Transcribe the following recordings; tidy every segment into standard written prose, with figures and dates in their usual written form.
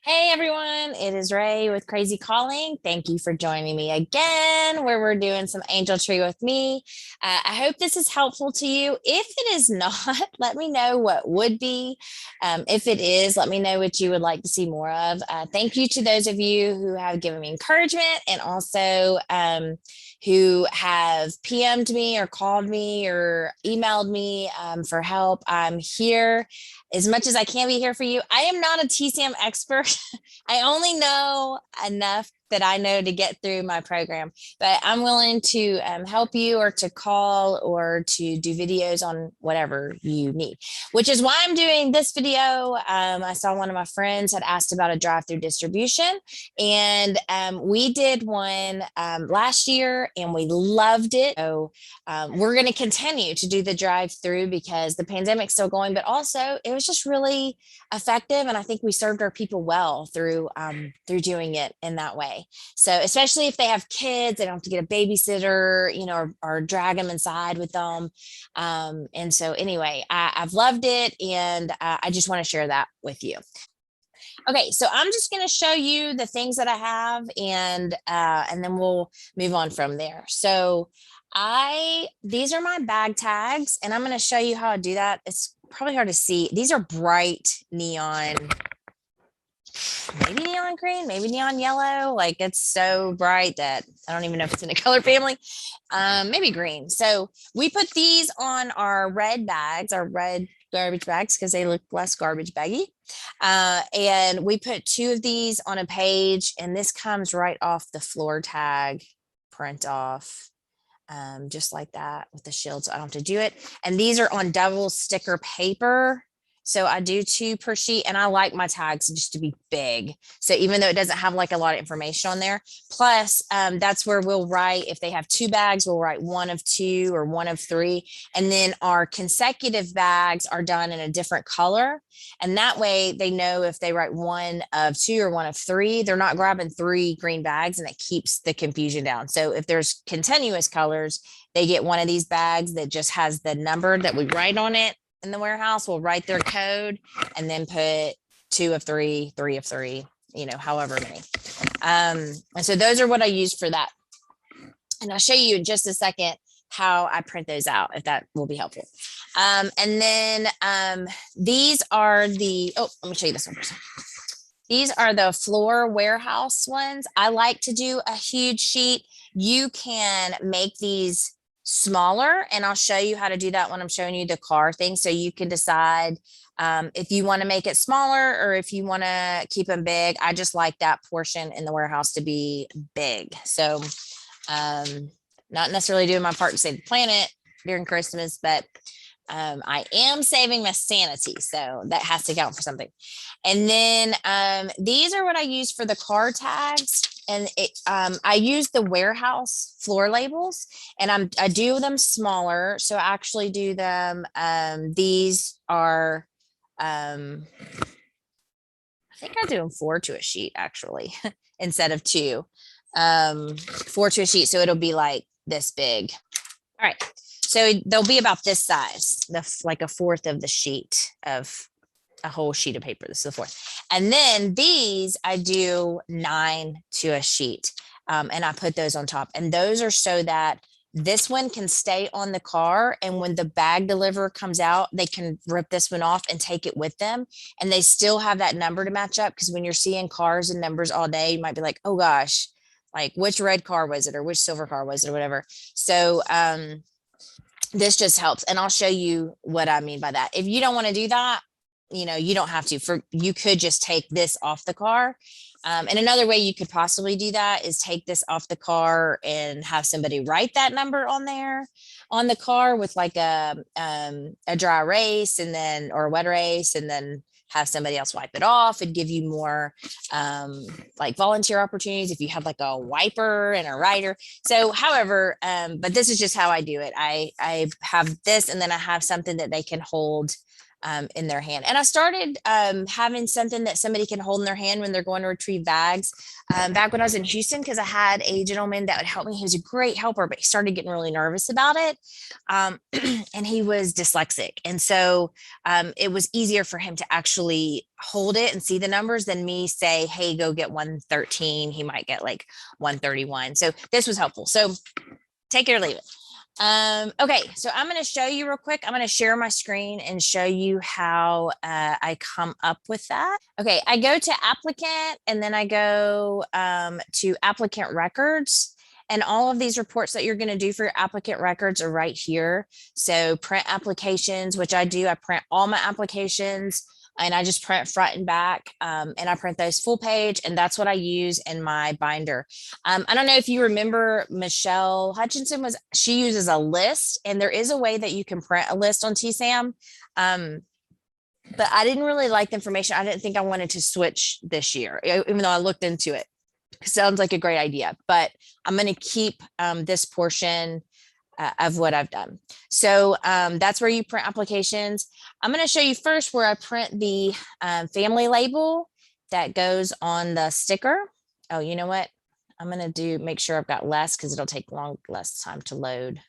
Hey everyone, it is Ray with Crazy Calling. Thank you for joining me again, where we're doing some angel tree with me. I hope this is helpful to you. If it is not, let me know what would be. If it is, let me know what you would like to see more of. Thank you to those of you who have given me encouragement and also who have PM'd me or called me or emailed me for help. I'm here as much as I can be here for you. I am not a TSAMM expert. I only know enough that I know to get through my program, but I'm willing to help you or to call or to do videos on whatever you need, which is why I'm doing this video. I saw one of my friends had asked about a drive-through distribution, and we did one last year and we loved it. So we're going to continue to do the drive-through because the pandemic's still going, but also it was just really effective, and I think we served our people well through doing it in that way. So especially if they have kids, they don't have to get a babysitter, or drag them inside with them. And so anyway, I've loved it, and I just want to share that with you. Okay, so I'm just going to show you the things that I have, and then we'll move on from there. So these are my bag tags, and I'm going to show you how I do that. It's probably hard to see. These are bright neon, maybe neon green, maybe neon yellow. Like it's so bright that I don't even know if it's in a color family. Maybe green. So we put these on our red bags, our red garbage bags, because they look less garbage baggy. And we put 2 of these on a page, and this comes right off the floor tag, print off, just like that with the shield, so I don't have to do it. And these are on double sticker paper. So I do 2 per sheet, and I like my tags just to be big. So even though it doesn't have like a lot of information on there, plus that's where we'll write, if they have 2 bags, we'll write 1 of 2 or 1 of 3. And then our consecutive bags are done in a different color. And that way they know if they write 1 of 2 or 1 of 3, they're not grabbing 3 green bags, and it keeps the confusion down. So if there's continuous colors, they get one of these bags that just has the number that we write on it. In the warehouse, will write their code and then put 2 of 3, 3 of 3, however many. And so those are what I use for that. And I'll show you in just a second how I print those out, if that will be helpful. And then these are let me show you this one first. These are the floor warehouse ones. I like to do a huge sheet. You can make these smaller, and I'll show you how to do that when I'm showing you the car thing. So you can decide if you want to make it smaller or if you want to keep them big. I just like that portion in the warehouse to be big. So not necessarily doing my part to save the planet during Christmas, but I am saving my sanity. So that has to count for something. And then these are what I use for the car tags. And I use the warehouse floor labels, and I do them smaller. So I actually do them. These are, I think I do them 4 to a sheet actually, instead of 2, 4 to a sheet. So it'll be like this big. All right. So they'll be about this size, like a fourth of the sheet of a whole sheet of paper. This is the 4th. And then these I do 9 to a sheet. And I put those on top. And those are so that this one can stay on the car. And when the bag deliverer comes out, they can rip this one off and take it with them. And they still have that number to match up. Because when you're seeing cars and numbers all day, you might be like, oh gosh, like which red car was it or which silver car was it or whatever. So this just helps. And I'll show you what I mean by that. If you don't want to do that, you don't have to. You could just take this off the car. And another way you could possibly do that is take this off the car and have somebody write that number on there on the car with like a dry erase or a wet erase, and then have somebody else wipe it off and give you more like volunteer opportunities if you have like a wiper and a writer. So however, but this is just how I do it. I have this, and then I have something that they can hold in their hand. And I started having something that somebody can hold in their hand when they're going to retrieve bags. Back when I was in Houston, because I had a gentleman that would help me. He was a great helper, but he started getting really nervous about it. And he was dyslexic. And so it was easier for him to actually hold it and see the numbers than me say, hey, go get 113. He might get like 131. So this was helpful. So take it or leave it. Okay, so I'm going to show you real quick. I'm going to share my screen and show you how I come up with that. Okay, I go to applicant and then I go to applicant records. And all of these reports that you're going to do for your applicant records are right here. So print applications, which I do. I print all my applications and I just print front and back, and I print those full page, and that's what I use in my binder. I don't know if you remember Michelle Hutchinson she uses a list, and there is a way that you can print a list on TSAMM. But I didn't really like the information. I didn't think I wanted to switch this year, even though I looked into it. Sounds like a great idea, but I'm going to keep this portion of what I've done. So that's where you print applications. I'm going to show you first where I print the family label that goes on the sticker. Oh, you know what? I'm going to make sure I've got less because it'll take less time to load.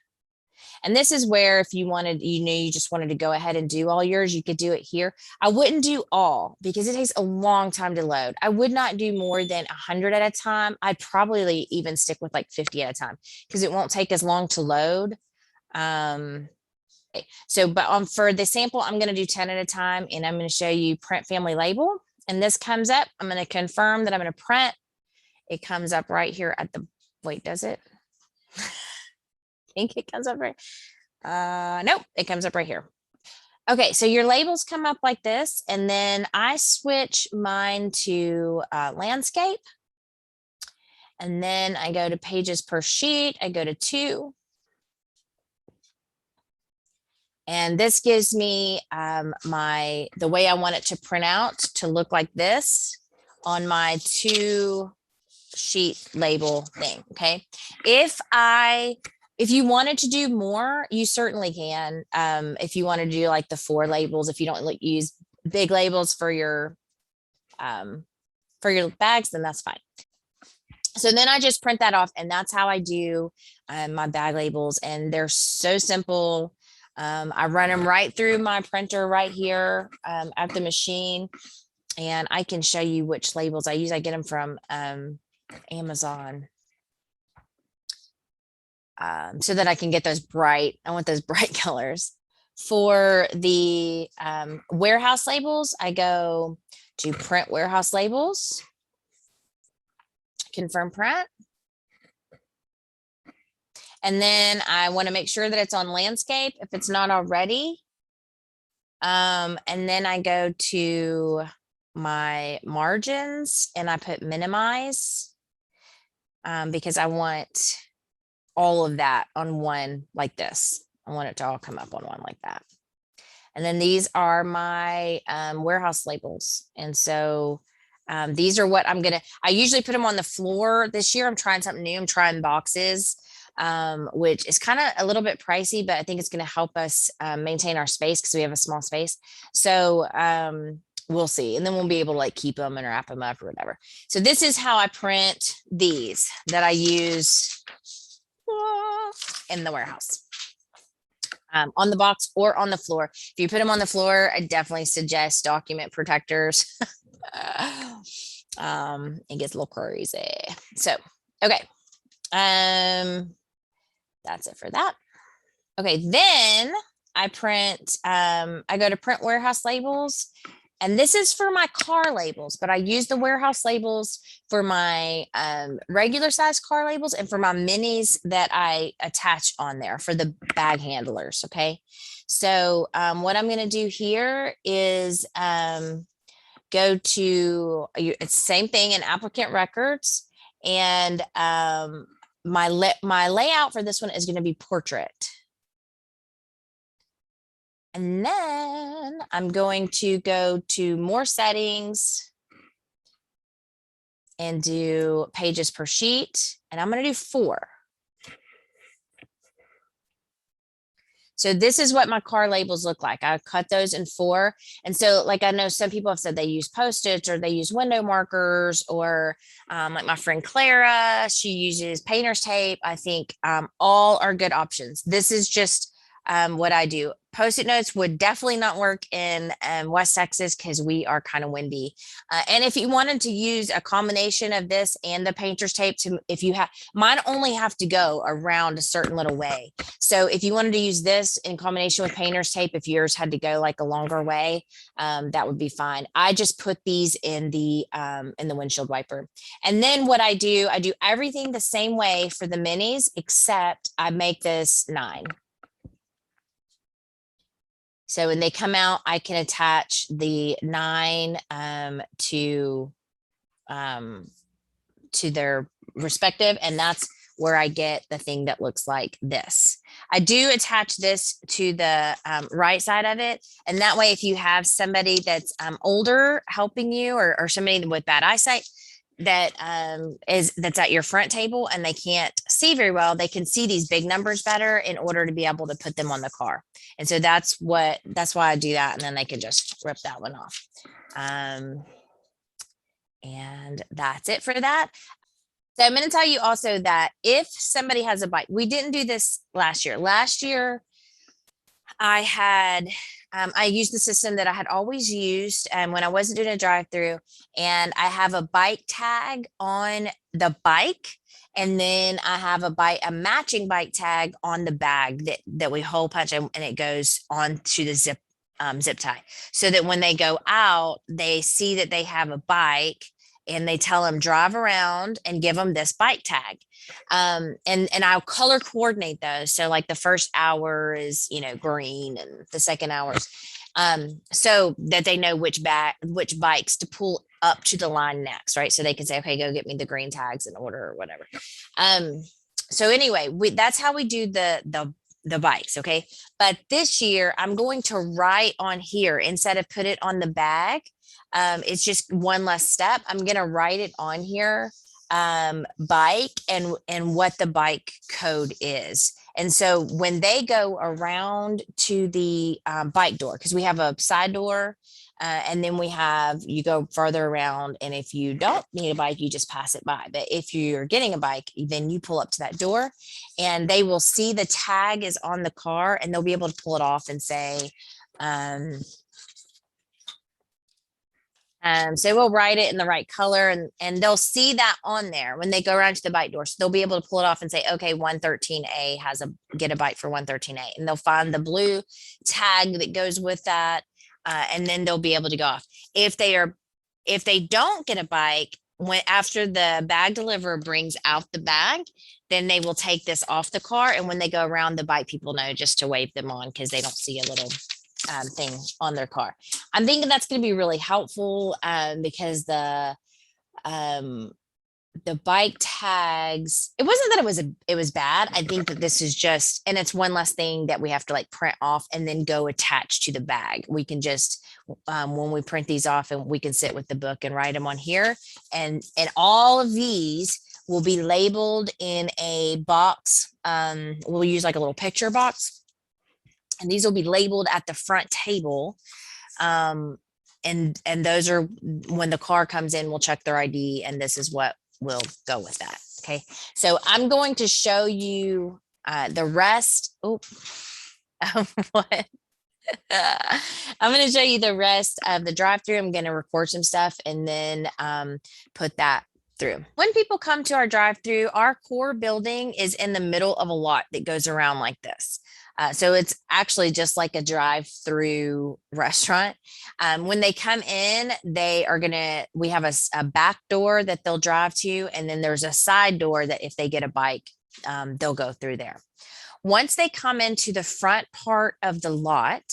And this is where if you wanted, you just wanted to go ahead and do all yours, you could do it here. I wouldn't do all because it takes a long time to load. I would not do more than 100 at a time. I'd probably even stick with like 50 at a time because it won't take as long to load. But for the sample, I'm going to do 10 at a time, and I'm going to show you print family label. And this comes up. I'm going to confirm that I'm going to print. It comes up right here at the, wait, does it? Think it comes up right. Nope, it comes up right here. Okay, so your labels come up like this, and then I switch mine to landscape. And then I go to pages per sheet. I go to 2. And this gives me the way I want it to print out to look like this on my 2 sheet label thing. Okay. If you wanted to do more, you certainly can. If you want to do like the 4 labels, if you don't use big labels for your bags, then that's fine. So then I just print that off, and that's how I do my bag labels. And they're so simple. I run them right through my printer right here at the machine, and I can show you which labels I use. I get them from Amazon. So that I can get those bright. I want those bright colors. For the warehouse labels, I go to print warehouse labels, confirm print. And then I want to make sure that it's on landscape if it's not already. And then I go to my margins and I put minimize because I want all of that on one like this. I want it to all come up on one like that. And then these are my warehouse labels. And so these are what I usually put them on the floor. This year I'm trying something new. I'm trying boxes, which is kind of a little bit pricey, but I think it's going to help us maintain our space because we have a small space. So we'll see. And then we'll be able to like keep them and wrap them up or whatever. So this is how I print these that I use in the warehouse. On the box or on the floor. If you put them on the floor, I definitely suggest document protectors. It gets a little crazy. So, okay. That's it for that. Okay, then I print, I go to print warehouse labels. And this is for my car labels, but I use the warehouse labels for my regular size car labels and for my minis that I attach on there for the bag handlers. Okay. So what I'm going to do here is go to, it's the same thing in applicant records. And my layout for this one is going to be portrait. And then I'm going to go to more settings and do pages per sheet. And I'm going to do 4. So this is what my car labels look like. I cut those in four. And so like I know some people have said they use Post-its or they use window markers or like my friend Clara, she uses painter's tape. I think all are good options. This is just what I do. Post-it notes would definitely not work in West Texas because we are kind of windy. And if you wanted to use a combination of this and the painter's tape, to if you have mine only have to go around a certain little way. So if you wanted to use this in combination with painter's tape, if yours had to go like a longer way, that would be fine. I just put these in the windshield wiper. And then what I do everything the same way for the minis, except I make this 9. So when they come out, I can attach the 9 to their respective, and that's where I get the thing that looks like this. I do attach this to the right side of it, and that way, if you have somebody that's older helping you, or somebody with bad eyesight, that's at your front table and they can't see very well, they can see these big numbers better in order to be able to put them on the car. And so that's why I do that. And then they can just rip that one off. And that's it for that. So I'm going to tell you also that if somebody has a bike, we didn't do this last year. Last year, I used the system that I had always used when I wasn't doing a drive-through, and I have a bike tag on the bike, and then I have a matching bike tag on the bag that we hole punch, and it goes on to the zip tie, so that when they go out, they see that they have a bike, and they tell them drive around and give them this bike tag. And I'll color coordinate those. So like the first hour is, green, and the second hours, so that they know which bikes to pull up to the line next, right? So they can say, okay, go get me the green tags in order or whatever. So anyway, that's how we do the bikes. Okay. But this year I'm going to write on here instead of put it on the bag. It's just one less step. I'm going to write it on here, bike and what the bike code is. And so when they go around to the bike door, because we have a side door, and then you go further around. And if you don't need a bike, you just pass it by. But if you're getting a bike, then you pull up to that door and they will see the tag is on the car, and they'll be able to pull it off and say, so we'll write it in the right color, and they'll see that on there when they go around to the bike door. So they'll be able to pull it off and say, okay, 113A get a bike for 113A, and they'll find the blue tag that goes with that. And then they'll be able to go off. If they don't get a bike, after the bag deliverer brings out the bag, then they will take this off the car. And when they go around, the bike people know just to wave them on, because they don't see a little thing on their car. I'm thinking that's going to be really helpful, because the bike tags, it wasn't that it was bad. I think that this is just, and it's one less thing that we have to like print off and then go attach to the bag. We can just, when we print these off, and we can sit with the book and write them on here. And all of these will be labeled in a box. We'll use like a little picture box, and these will be labeled at the front table. And those are, when the car comes in, we'll check their ID, and this is what we'll go with that. Okay. So I'm going to show you the rest. Oh, what? I'm going to show you the rest of the drive-through. I'm going to record some stuff and then put that through. When people come to our drive-through, our core building is in the middle of a lot that goes around like this. So it's actually just like a drive-through restaurant. When they come in, we have a back door that they'll drive to, and then there's a side door that if they get a bike, they'll go through there. Once they come into the front part of the lot,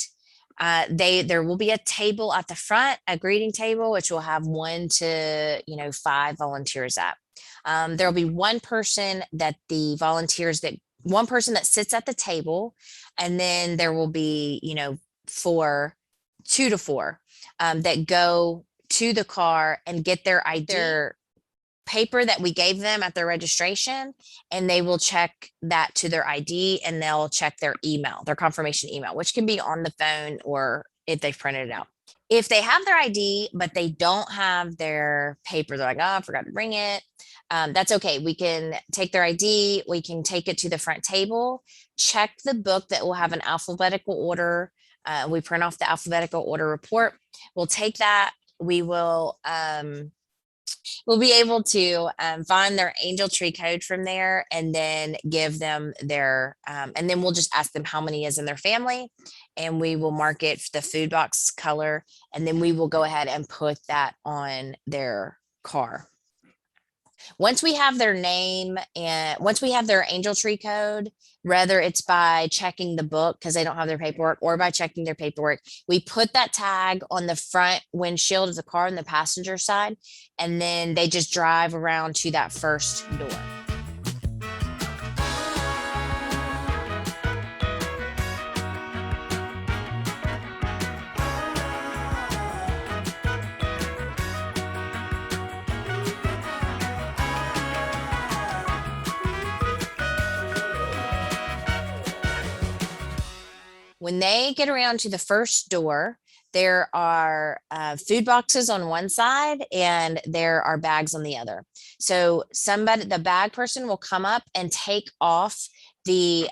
there will be a table at the front, a greeting table, which will have 1 to 5 volunteers at. There'll be one person that sits at the table, and then there will be 2 to 4 that go to the car and get their ID. paper that we gave them at their registration, and they will check that to their ID, and they'll check their email, their confirmation email, which can be on the phone or if they've printed it out. If they have their ID, but they don't have their paper, they're like, oh, I forgot to bring it. That's okay. We can take their ID, we can take it to the front table, check the book that will have an alphabetical order. We print off the alphabetical order report. We'll take that. We'll be able to find their angel tree code from there, and then give them their, and then we'll just ask them how many is in their family, and we will mark it the food box color, and then we will go ahead and put that on their car. Once we have their name and once we have their angel tree code, whether it's by checking the book because they don't have their paperwork or by checking their paperwork, we put that tag on the front windshield of the car on the passenger side, and then they just drive around to that first door. When they get around to the first door, there are food boxes on one side and there are bags on the other. So the bag person will come up and take off the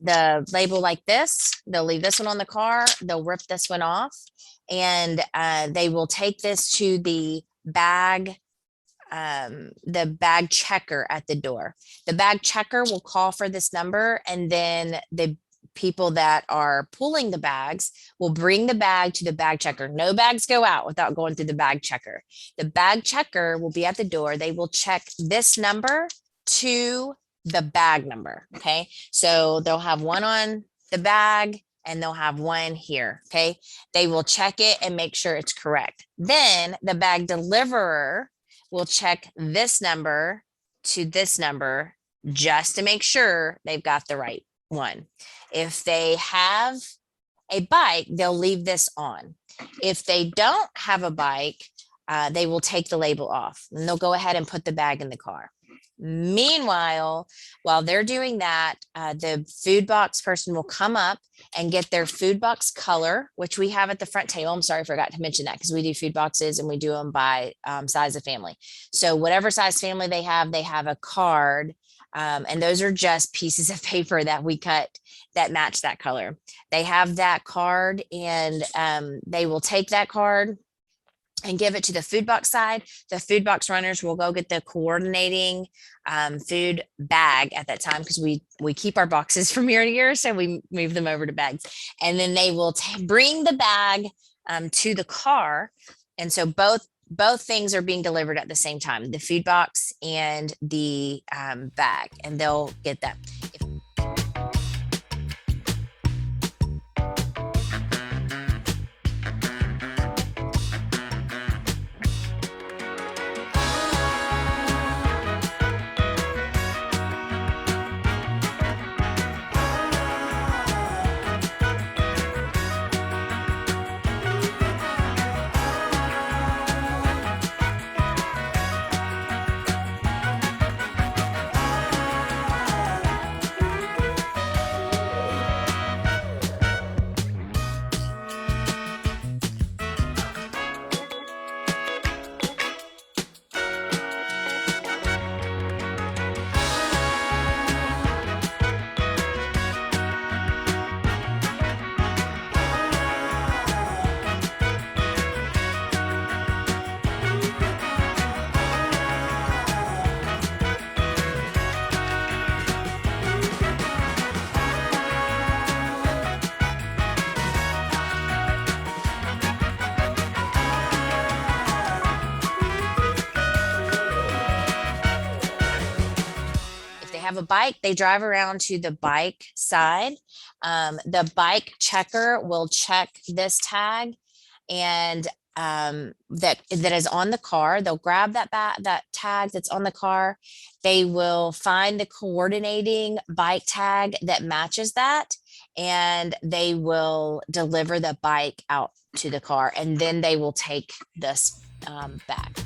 label like this. They'll leave this one on the car. They'll rip this one off, and they will take this to the bag checker at the door. The bag checker will call for this number, and then the people that are pulling the bags will bring the bag to the bag checker. No bags go out without going through the bag checker. The bag checker will be at the door. They will check this number to the bag number. Okay. So they'll have one on the bag and they'll have one here. Okay. They will check it and make sure it's correct. Then the bag deliverer will check this number to this number just to make sure they've got the right one. If they have a bike, they'll leave this on. If they don't have a bike, they will take the label off and they'll go ahead and put the bag in the car. Meanwhile, while they're doing that, the food box person will come up and get their food box color, which we have at the front table. I'm sorry, I forgot to mention that because we do food boxes and we do them by size of family. So whatever size family they have a card. And those are just pieces of paper that we cut that match that color. They have that card, and they will take that card and give it to the food box side. The food box runners will go get the coordinating food bag at that time, because we keep our boxes from year to year, so we move them over to bags. And then they will bring the bag to the car. And so both things are being delivered at the same time, the food box and the bag, and they'll get that. Have a bike, they drive around to the bike side. The bike checker will check this tag and that is on the car. They'll grab that tag that's on the car. They will find the coordinating bike tag that matches that, and they will deliver the bike out to the car, and then they will take this back.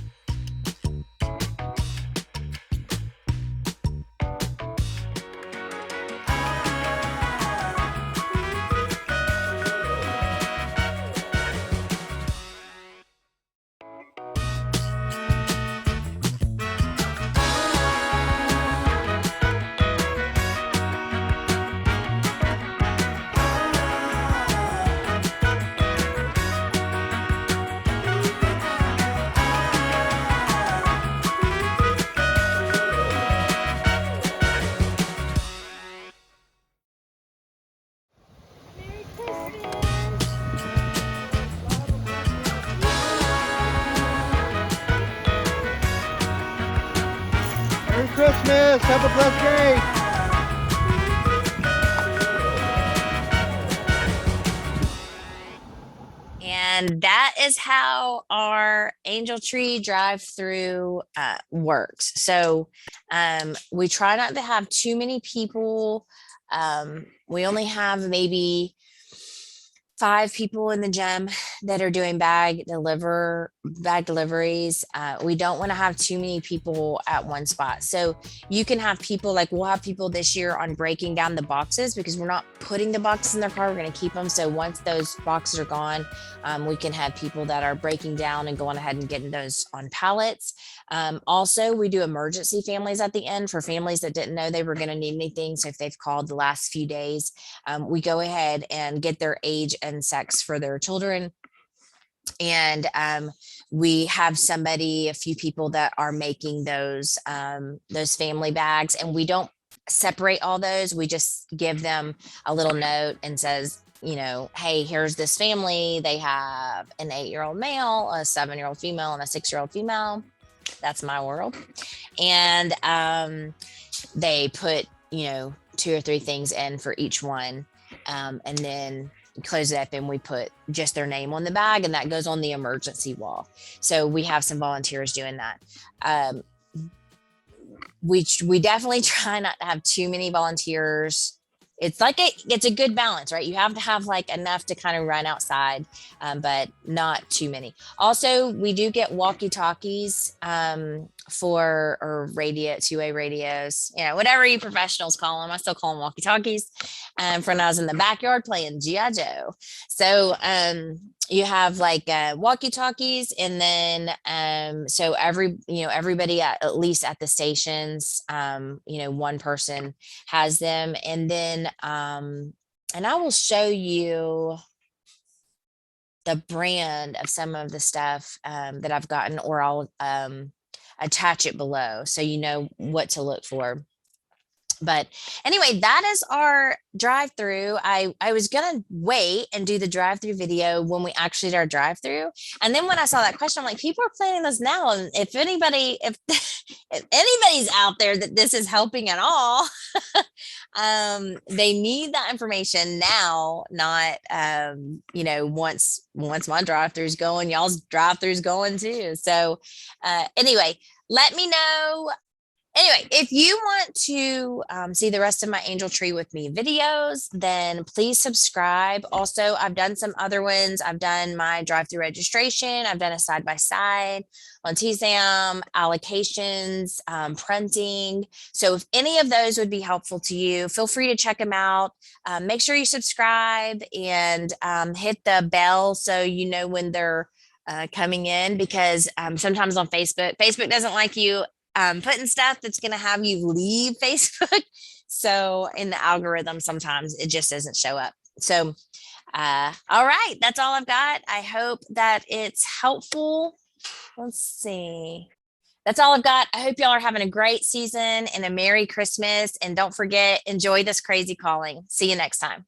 Christmas. Have a blessed day. And that is how our Angel Tree drive-through works. So we try not to have too many people. We only have maybe 5 people in the gym that are doing bag deliveries. We don't want to have too many people at one spot. So you can have people, like we'll have people this year on breaking down the boxes, because we're not putting the boxes in their car. We're going to keep them. So once those boxes are gone, we can have people that are breaking down and going ahead and getting those on pallets. Also, we do emergency families at the end for families that didn't know they were going to need anything. So if they've called the last few days, we go ahead and get their age and sex for their children. And we have a few people that are making those family bags, and we don't separate all those. We just give them a little note and says, hey, here's this family. They have an 8-year-old male, a 7-year-old female, and a 6-year-old female. That's my world. And they put, 2 or 3 things in for each one. And then close it up, and we put just their name on the bag, and that goes on the emergency wall. So we have some volunteers doing that. We definitely try not to have too many volunteers. It's a good balance, right? You have to have like enough to kind of run outside, but not too many. Also, we do get walkie-talkies or radio, 2-way radios, whatever you professionals call them. I still call them walkie-talkies. For when I was in the backyard playing G.I. Joe. So you have like walkie-talkies, and then so everybody at least at the stations, one person has them. And then and I will show you the brand of some of the stuff that I've gotten, or I'll attach it below so you know what to look for. But anyway, that is our drive-through. I was gonna wait and do the drive-through video when we actually did our drive-through, and then when I saw that question, I'm like, people are planning this now, and if if anybody's out there that this is helping at all, they need that information now, not once my drive-through's going, y'all's drive-through's going too. So anyway, let me know. Anyway, if you want to see the rest of my Angel Tree with Me videos, then please subscribe. Also, I've done some other ones. I've done my drive-through registration. I've done a side-by-side on TSAMM, allocations, printing. So if any of those would be helpful to you, feel free to check them out. Make sure you subscribe and hit the bell so you know when they're coming in, because sometimes on Facebook doesn't like you putting stuff that's going to have you leave Facebook. So in the algorithm, sometimes it just doesn't show up. So, all right, that's all I've got. I hope that it's helpful. Let's see. That's all I've got. I hope y'all are having a great season and a Merry Christmas. And don't forget, enjoy this crazy calling. See you next time.